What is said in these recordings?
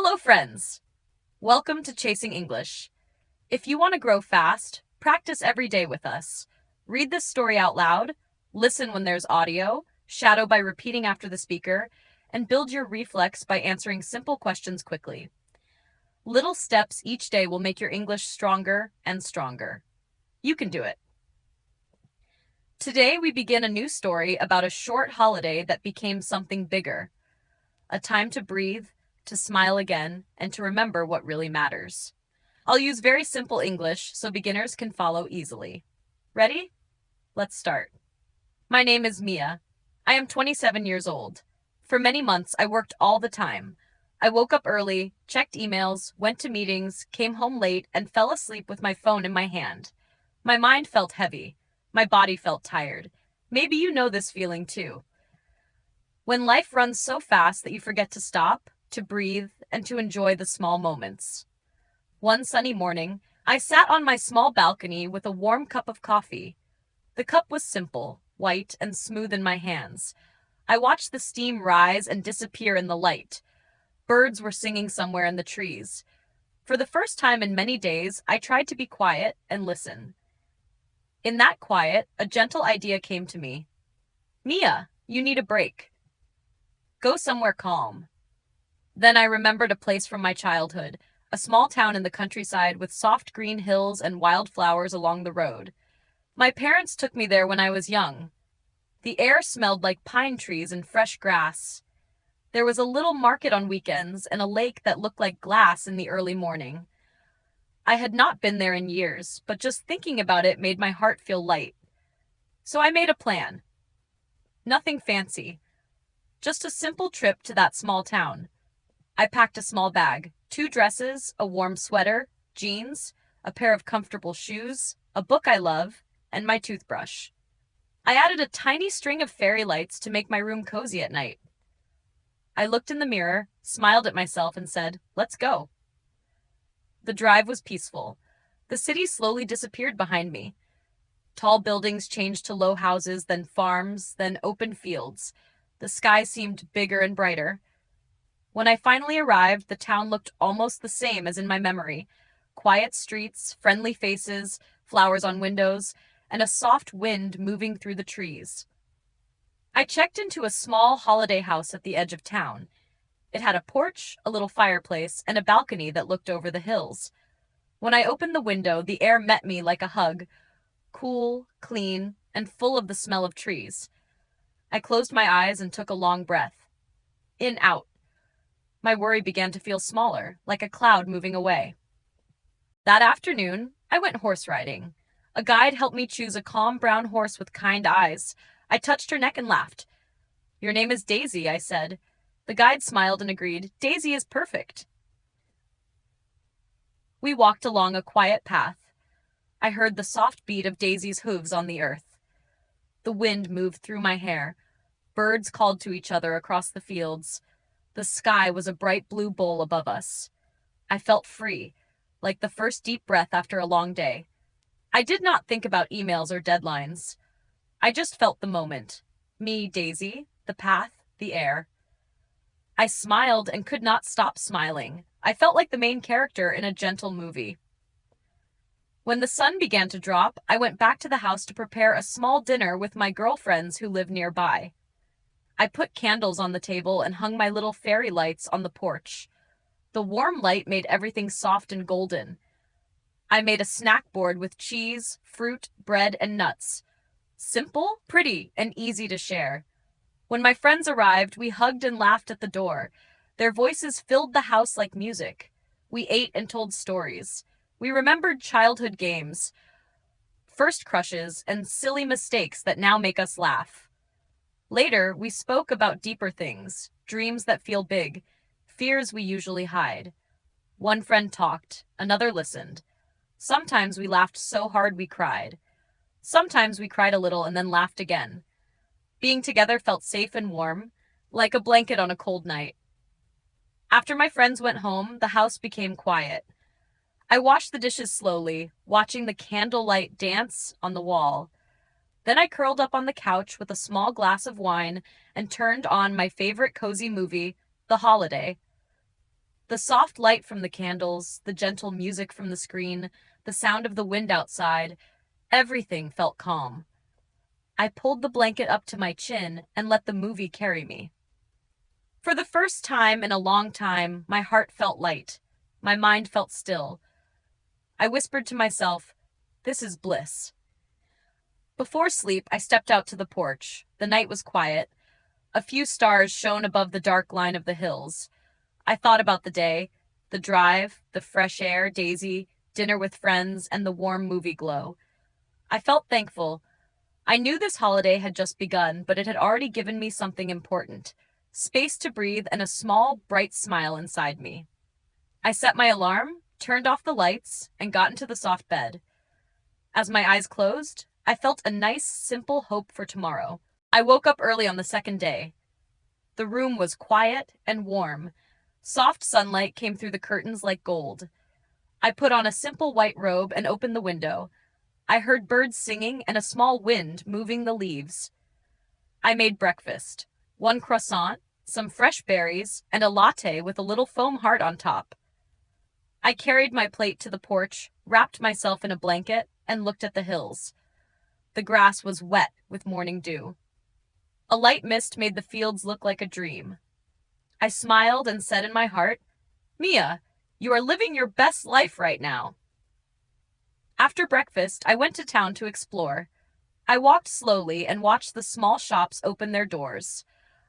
Hello, friends! Welcome to Chasing English. If you want to grow fast, practice every day with us. Read this story out loud, listen when there's audio, shadow by repeating after the speaker, and build your reflex by answering simple questions quickly. Little steps each day will make your English stronger and stronger. You can do it. Today, we begin a new story about a short holiday that became something bigger. A time to breathe, to smile again, and to remember what really matters. I'll use very simple English so beginners can follow easily. Ready? Let's start. My name is Mia. I am 27 years old. For many months, I worked all the time. I woke up early, checked emails, went to meetings, came home late, and fell asleep with my phone in my hand. My mind felt heavy. My body felt tired. Maybe you know this feeling too. When life runs so fast that you forget to stop, to breathe, and to enjoy the small moments. One sunny morning, I sat on my small balcony with a warm cup of coffee. The cup was simple, white, and smooth in my hands. I watched the steam rise and disappear in the light. Birds were singing somewhere in the trees. For the first time in many days, I tried to be quiet and listen. In that quiet, a gentle idea came to me. Mia, you need a break. Go somewhere calm. Then I remembered a place from my childhood, a small town in the countryside with soft green hills and wildflowers along the road. My parents took me there when I was young. The air smelled like pine trees and fresh grass. There was a little market on weekends and a lake that looked like glass in the early morning. I had not been there in years, but just thinking about it made my heart feel light. So I made a plan. Nothing fancy. Just a simple trip to that small town. I packed a small bag, 2 dresses, a warm sweater, jeans, a pair of comfortable shoes, a book I love, and my toothbrush. I added a tiny string of fairy lights to make my room cozy at night. I looked in the mirror, smiled at myself, and said, "Let's go." The drive was peaceful. The city slowly disappeared behind me. Tall buildings changed to low houses, then farms, then open fields. The sky seemed bigger and brighter. When I finally arrived, the town looked almost the same as in my memory. Quiet streets, friendly faces, flowers on windows, and a soft wind moving through the trees. I checked into a small holiday house at the edge of town. It had a porch, a little fireplace, and a balcony that looked over the hills. When I opened the window, the air met me like a hug, cool, clean, and full of the smell of trees. I closed my eyes and took a long breath. In, out. My worry began to feel smaller, like a cloud moving away. That afternoon, I went horse riding. A guide helped me choose a calm brown horse with kind eyes. I touched her neck and laughed. "Your name is Daisy," I said. The guide smiled and agreed, "Daisy is perfect." We walked along a quiet path. I heard the soft beat of Daisy's hooves on the earth. The wind moved through my hair. Birds called to each other across the fields. The sky was a bright blue bowl above us. I felt free, like the first deep breath after a long day. I did not think about emails or deadlines. I just felt the moment. Me, Daisy, the path, the air. I smiled and could not stop smiling. I felt like the main character in a gentle movie. When the sun began to drop, I went back to the house to prepare a small dinner with my girlfriends who live nearby. I put candles on the table and hung my little fairy lights on the porch. The warm light made everything soft and golden. I made a snack board with cheese, fruit, bread, and nuts. Simple, pretty, and easy to share. When my friends arrived, we hugged and laughed at the door. Their voices filled the house like music. We ate and told stories. We remembered childhood games, first crushes, and silly mistakes that now make us laugh. Later, we spoke about deeper things, dreams that feel big, fears we usually hide. One friend talked, another listened. Sometimes we laughed so hard we cried. Sometimes we cried a little and then laughed again. Being together felt safe and warm, like a blanket on a cold night. After my friends went home, the house became quiet. I washed the dishes slowly, watching the candlelight dance on the wall. Then I curled up on the couch with a small glass of wine and turned on my favorite cozy movie, The Holiday. The soft light from the candles, the gentle music from the screen, the sound of the wind outside, everything felt calm. I pulled the blanket up to my chin and let the movie carry me. For the first time in a long time, my heart felt light. My mind felt still. I whispered to myself, "This is bliss." Before sleep, I stepped out to the porch. The night was quiet. A few stars shone above the dark line of the hills. I thought about the day, the drive, the fresh air, Daisy, dinner with friends, and the warm movie glow. I felt thankful. I knew this holiday had just begun, but it had already given me something important: space to breathe and a small, bright smile inside me. I set my alarm, turned off the lights, and got into the soft bed. As my eyes closed, I felt a nice, simple hope for tomorrow. I woke up early on the second day. The room was quiet and warm. Soft sunlight came through the curtains like gold. I put on a simple white robe and opened the window. I heard birds singing and a small wind moving the leaves. I made breakfast: one croissant, some fresh berries, and a latte with a little foam heart on top. I carried my plate to the porch, wrapped myself in a blanket, and looked at the hills. The grass was wet with morning dew. A light mist made the fields look like a dream. I smiled and said in my heart, "Mia, you are living your best life right now." After breakfast, I went to town to explore. I walked slowly and watched the small shops open their doors.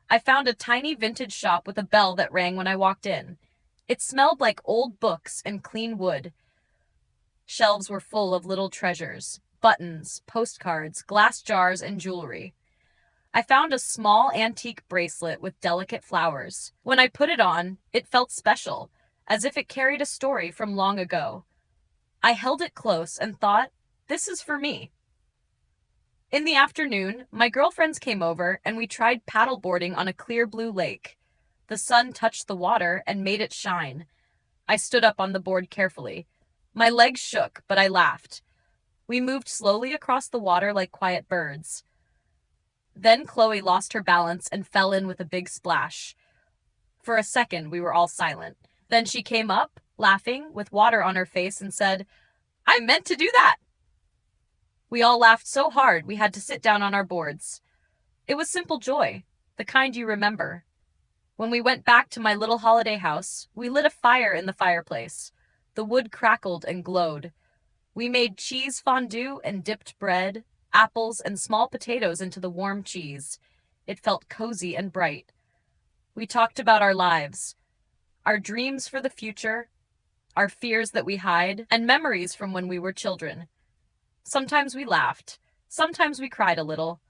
I found a tiny vintage shop with a bell that rang when I walked in. It smelled like old books and clean wood. Shelves were full of little treasures: buttons, postcards, glass jars, and jewelry. I found a small antique bracelet with delicate flowers. When I put it on, it felt special, as if it carried a story from long ago. I held it close and thought, "This is for me." In the afternoon, my girlfriends came over and we tried paddleboarding on a clear blue lake. The sun touched the water and made it shine. I stood up on the board carefully. My legs shook, but I laughed. We moved slowly across the water like quiet birds. Then Chloe lost her balance and fell in with a big splash. For a second, we were all silent. Then she came up, laughing, with water on her face, and said, "I meant to do that." We all laughed so hard we had to sit down on our boards. It was simple joy, the kind you remember. When we went back to my little holiday house, we lit a fire in the fireplace. The wood crackled and glowed. We made cheese fondue and dipped bread, apples, and small potatoes into the warm cheese. It felt cozy and bright. We talked about our lives, our dreams for the future, our fears that we hide, and memories from when we were children. Sometimes we laughed, sometimes we cried a little,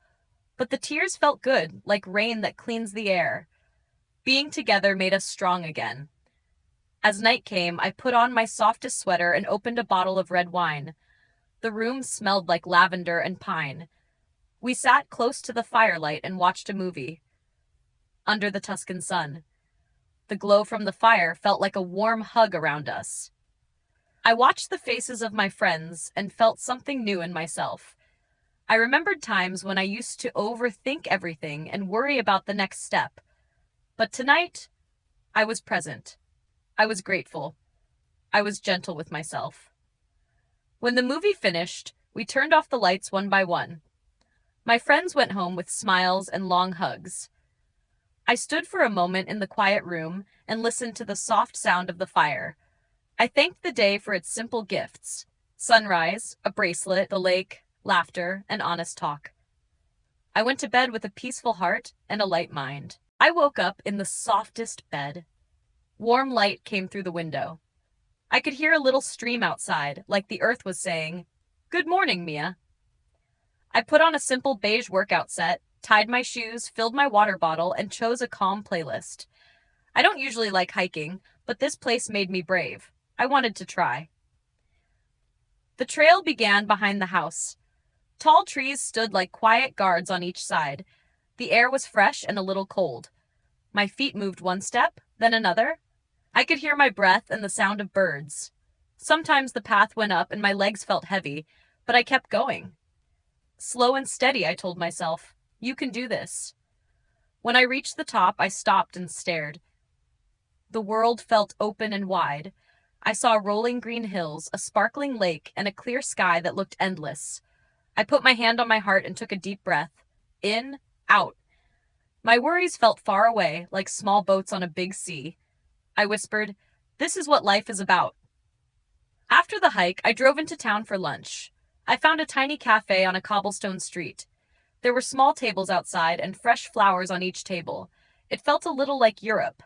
but the tears felt good, like rain that cleans the air. Being together made us strong again. As night came, I put on my softest sweater and opened a bottle of red wine. The room smelled like lavender and pine. We sat close to the firelight and watched a movie. Under the Tuscan sun. The glow from the fire felt like a warm hug around us. I watched the faces of my friends and felt something new in myself. I remembered times when I used to overthink everything and worry about the next step. But tonight, I was present. I was grateful. I was gentle with myself. When the movie finished, we turned off the lights one by one. My friends went home with smiles and long hugs. I stood for a moment in the quiet room and listened to the soft sound of the fire. I thanked the day for its simple gifts: sunrise, a bracelet, the lake, laughter, and honest talk. I went to bed with a peaceful heart and a light mind. I woke up in the softest bed. Warm light came through the window. I could hear a little stream outside, like the earth was saying, "Good morning, Mia." I put on a simple beige workout set, tied my shoes, filled my water bottle, and chose a calm playlist. I don't usually like hiking, but this place made me brave. I wanted to try. The trail began behind the house. Tall trees stood like quiet guards on each side. The air was fresh and a little cold. My feet moved one step, then another. I could hear my breath and the sound of birds. Sometimes the path went up and my legs felt heavy, but I kept going. Slow and steady, I told myself. You can do this. When I reached the top, I stopped and stared. The world felt open and wide. I saw rolling green hills, a sparkling lake, and a clear sky that looked endless. I put my hand on my heart and took a deep breath. In, out. My worries felt far away, like small boats on a big sea. I whispered, "This is what life is about." After the hike, I drove into town for lunch. I found a tiny cafe on a cobblestone street. There were small tables outside and fresh flowers on each table. It felt a little like Europe.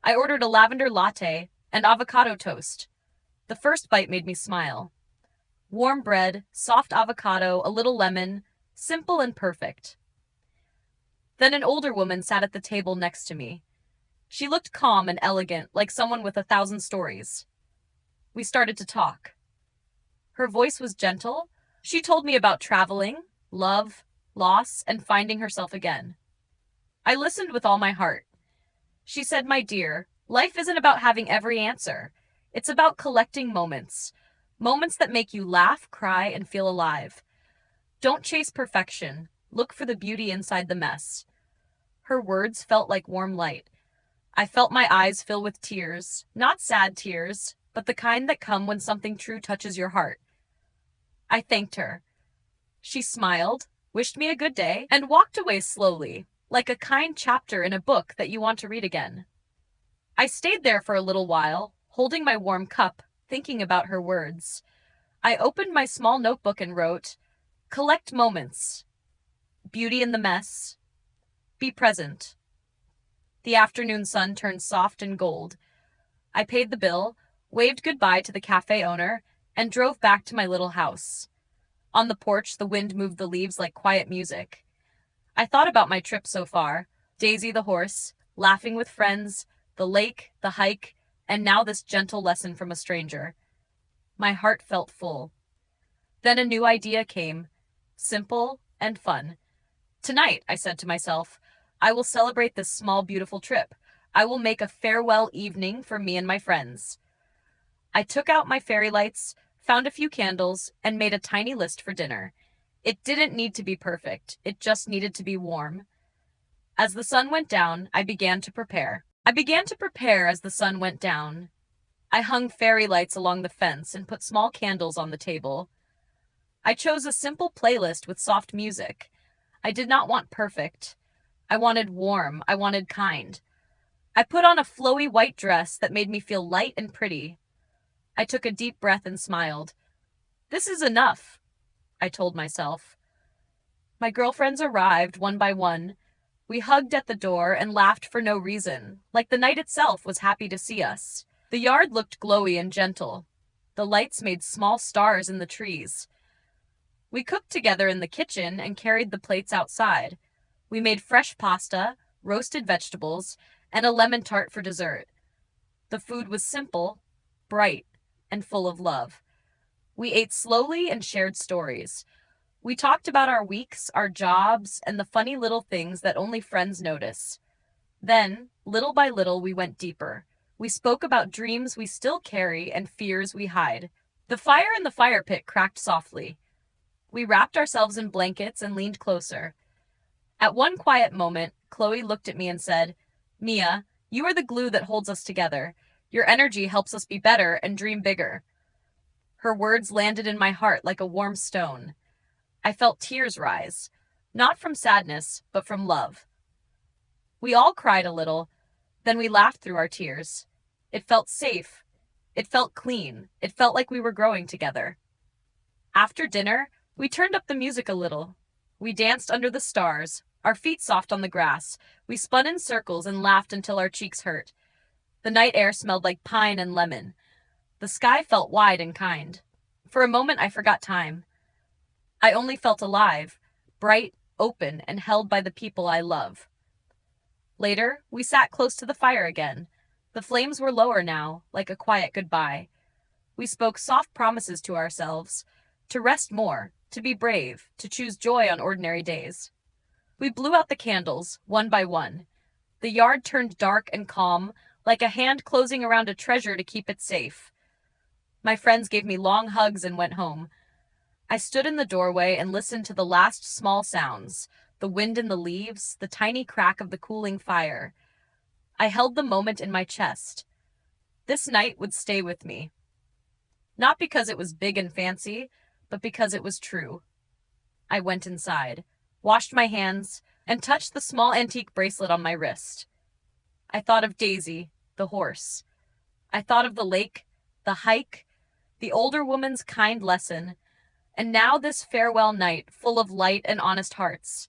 I ordered a lavender latte and avocado toast. The first bite made me smile. Warm bread, soft avocado, a little lemon, simple and perfect. Then an older woman sat at the table next to me. She looked calm and elegant, like someone with 1,000 stories. We started to talk. Her voice was gentle. She told me about traveling, love, loss, and finding herself again. I listened with all my heart. She said, "My dear, life isn't about having every answer. It's about collecting moments. Moments that make you laugh, cry, and feel alive. Don't chase perfection. Look for the beauty inside the mess." Her words felt like warm light. I felt my eyes fill with tears, not sad tears, but the kind that come when something true touches your heart. I thanked her. She smiled, wished me a good day, and walked away slowly, like a kind chapter in a book that you want to read again. I stayed there for a little while, holding my warm cup, thinking about her words. I opened my small notebook and wrote, "Collect moments. Beauty in the mess. Be present." The afternoon sun turned soft and gold. I paid the bill, waved goodbye to the cafe owner, and drove back to my little house. On the porch, the wind moved the leaves like quiet music. I thought about my trip so far, Daisy the horse, laughing with friends, the lake, the hike, and now this gentle lesson from a stranger. My heart felt full. Then a new idea came, simple and fun. Tonight, I said to myself, I will celebrate this small, beautiful trip. I will make a farewell evening for me and my friends. I took out my fairy lights, found a few candles, and made a tiny list for dinner. It didn't need to be perfect. It just needed to be warm. As the sun went down, I began to prepare. As the sun went down. I hung fairy lights along the fence and put small candles on the table. I chose a simple playlist with soft music. I did not want perfect. I wanted warm. I wanted kind. I put on a flowy white dress that made me feel light and pretty. I took a deep breath and smiled. "This is enough," I told myself. My girlfriends arrived one by one. We hugged at the door and laughed for no reason, like the night itself was happy to see us. The yard looked glowy and gentle. The lights made small stars in the trees. We cooked together in the kitchen and carried the plates outside. We made fresh pasta, roasted vegetables, and a lemon tart for dessert. The food was simple, bright, and full of love. We ate slowly and shared stories. We talked about our weeks, our jobs, and the funny little things that only friends notice. Then, little by little, we went deeper. We spoke about dreams we still carry and fears we hide. The fire in the fire pit cracked softly. We wrapped ourselves in blankets and leaned closer. At one quiet moment, Chloe looked at me and said, "Mia, you are the glue that holds us together. Your energy helps us be better and dream bigger." Her words landed in my heart like a warm stone. I felt tears rise, not from sadness, but from love. We all cried a little, then we laughed through our tears. It felt safe. It felt clean. It felt like we were growing together. After dinner, we turned up the music a little. We danced under the stars, our feet soft on the grass. We spun in circles and laughed until our cheeks hurt. The night air smelled like pine and lemon. The sky felt wide and kind. For a moment, I forgot time. I only felt alive, bright, open, and held by the people I love. Later, we sat close to the fire again. The flames were lower now, like a quiet goodbye. We spoke soft promises to ourselves, to rest more, to be brave, to choose joy on ordinary days. We blew out the candles, one by one. The yard turned dark and calm, like a hand closing around a treasure to keep it safe. My friends gave me long hugs and went home. I stood in the doorway and listened to the last small sounds, the wind in the leaves, the tiny crack of the cooling fire. I held the moment in my chest. This night would stay with me. Not because it was big and fancy, but because it was true. I went inside, washed my hands, and touched the small antique bracelet on my wrist. I thought of Daisy, the horse. I thought of the lake, the hike, the older woman's kind lesson, and now this farewell night full of light and honest hearts.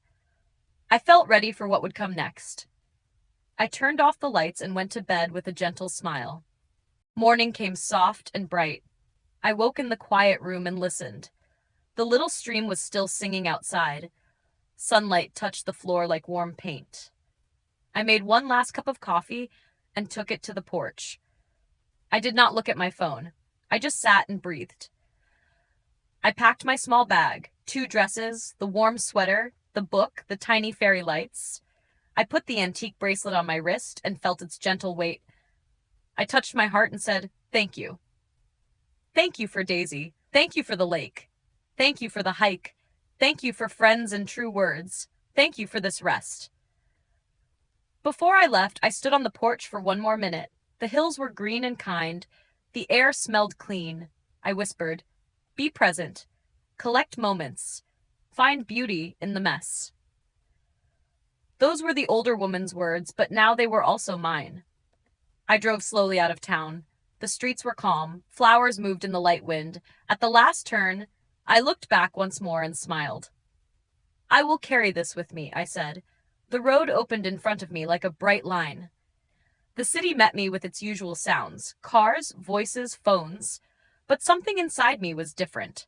I felt ready for what would come next. I turned off the lights and went to bed with a gentle smile. Morning came soft and bright. I woke in the quiet room and listened. The little stream was still singing outside. Sunlight touched the floor like warm paint. I made one last cup of coffee and took it to the porch. I did not look at my phone. I just sat and breathed. I packed my small bag, 2 dresses, the warm sweater, the book, the tiny fairy lights. I put the antique bracelet on my wrist and felt its gentle weight. I touched my heart and said, "Thank you. Thank you for Daisy. Thank you for the lake. Thank you for the hike. Thank you for friends and true words. Thank you for this rest." Before I left, I stood on the porch for one more minute. The hills were green and kind. The air smelled clean. I whispered, "Be present. Collect moments. Find beauty in the mess." Those were the older woman's words, but now they were also mine. I drove slowly out of town. The streets were calm. Flowers moved in the light wind. At the last turn, I looked back once more and smiled. "I will carry this with me," I said. The road opened in front of me like a bright line. The city met me with its usual sounds, cars, voices, phones. But something inside me was different.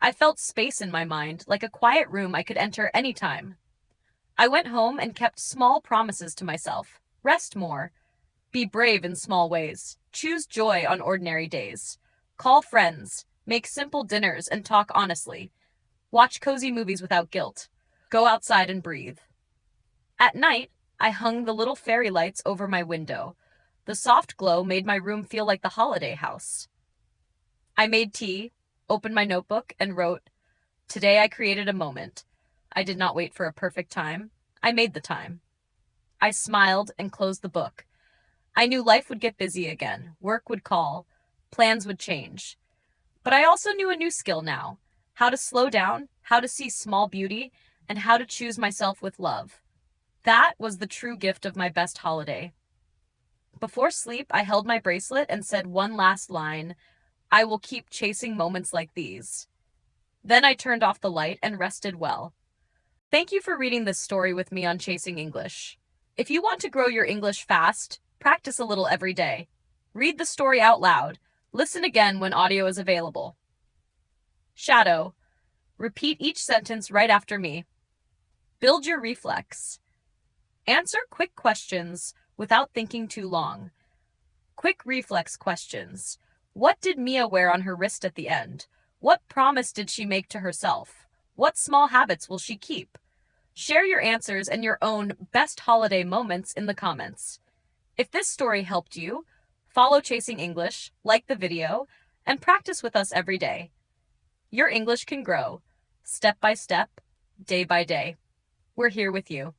I felt space in my mind, like a quiet room I could enter any time. I went home and kept small promises to myself. Rest more. Be brave in small ways. Choose joy on ordinary days. Call friends. Make simple dinners and talk honestly. Watch cozy movies without guilt. Go outside and breathe. At night, I hung the little fairy lights over my window. The soft glow made my room feel like the holiday house. I made tea, opened my notebook, and wrote, "Today I created a moment. I did not wait for a perfect time. I made the time." I smiled and closed the book. I knew life would get busy again. Work would call. Plans would change. But I also knew a new skill now. How to slow down, how to see small beauty, and how to choose myself with love. That was the true gift of my best holiday. Before sleep, I held my bracelet and said one last line, "I will keep chasing moments like these." Then I turned off the light and rested well. Thank you for reading this story with me on Chasing English. If you want to grow your English fast, practice a little every day. Read the story out loud. Listen again when audio is available. Shadow. Repeat each sentence right after me. Build your reflex. Answer quick questions without thinking too long. Quick reflex questions. What did Mia wear on her wrist at the end? What promise did she make to herself? What small habits will she keep? Share your answers and your own best holiday moments in the comments. If this story helped you, follow Chasing English, like the video, and practice with us every day. Your English can grow, step by step, day by day. We're here with you.